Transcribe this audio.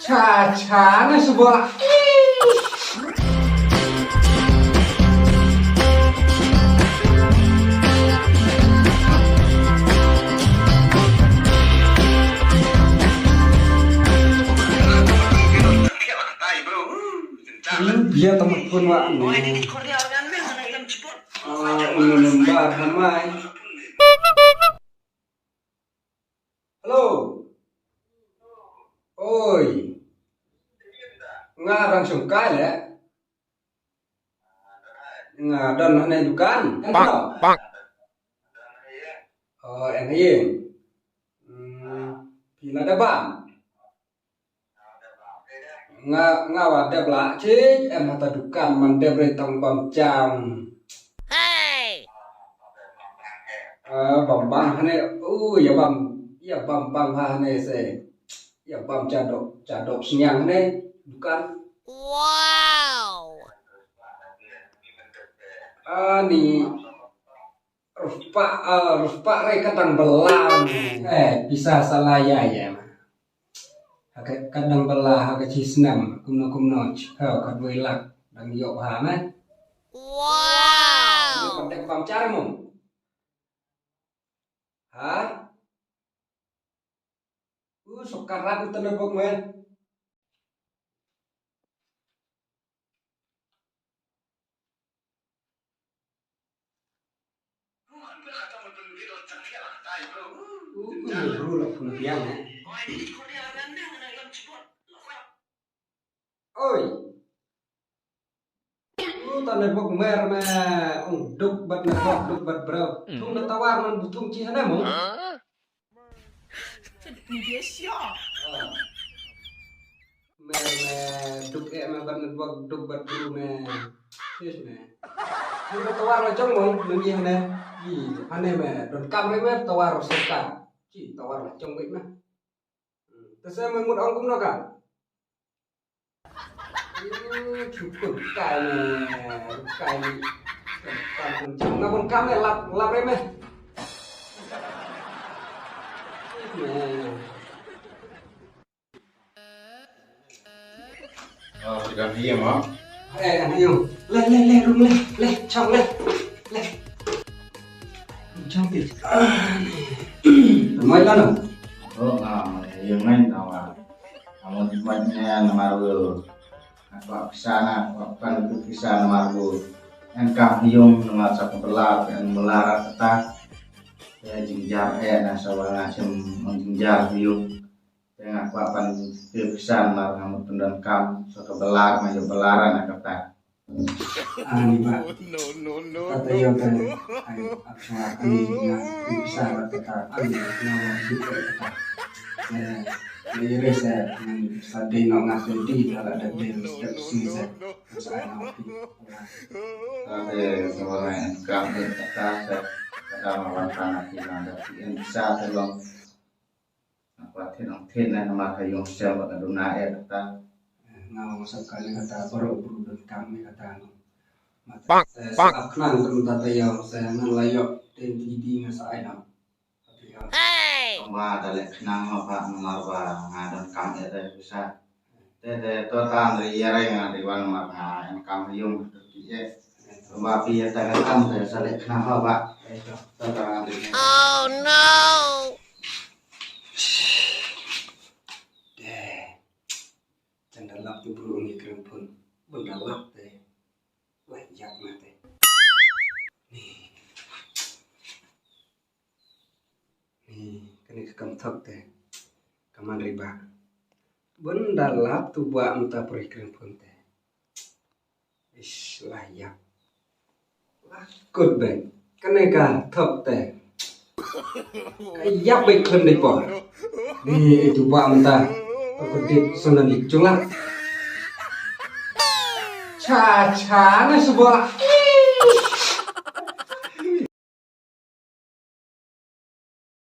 Caca sebuah biar temen pun wak lembar hamai. Halo. Oi. Ngarang sungkai le. Ngadon hane dukan. Bang. Oh, yang ini. Bila ada bang. Ngawada belak cik em hata dukan mande beritong bam jam. Hey. Bang hane ya bang hane se. Ya bam cadok siang hane dukan. Wow. Ni rupa re kadang belang. Bisa salah ya. Kadang belah agak cisnam kumno kadwe lak dan yok hana. Wow. Ini kontek bang caramu. Hah? Sokaran itu nebok men. Bro lah pun biang ya. Oi. Tanda bok mer me duk bat bro. Tung da tawar man butung ci hana mo. 你别笑。Mer duk me bat duk bat bro me. Yes me. Tung da tawar la jong mo ngi hana. Hane me don kam me tawar sokan. Ci tawar la jong me. Tese me mut ong kum no kan. Cukup kali ngapun kami lap remeh. Oh, sudah diam, oh. Ayo, le, chong le. Chong ti. Mai lan. Oh, yang lain tawa. Kamu tempatnya nomor apa kesana, apa itu kisah nomor engkau hiung nomor satu belar dan melarat tetap ya jingjar nah sawang asem menjingjar hiung dengan apa itu kisah nomor kamu tendang kam satu belar maju belaran kata Ani pak kata yo kan ayo aku bisa kata ani nama juga kata Liris sadai nak ngasih di kalau ada deal setiap season saya nak tapi sebenarnya kami kata melawan tanah kita ada yang bisa tolong apa tenang nama kayu siapa kat dunia kata ngawang sekali kata baru dan kami kata mata saya kenal dengan tata yang saya melayok TNTD ngasai Ba da lek nang apa nomor ba ngadon kam eta bisa te to tan ri yare ngadi wan mar nga en kam yung ye ba pi eta kan te salek nang ba to tan ri oh no candalap tu bro ni kerempun berdalap teh layak mate kini kekentok teh kaman riba benda lap tu buat muta perikiran pun teh ish layak lakut ben kene kan tok teh kayak baik klem deh po ni itu buat muta perkutip sonan lik culak caca na sebuah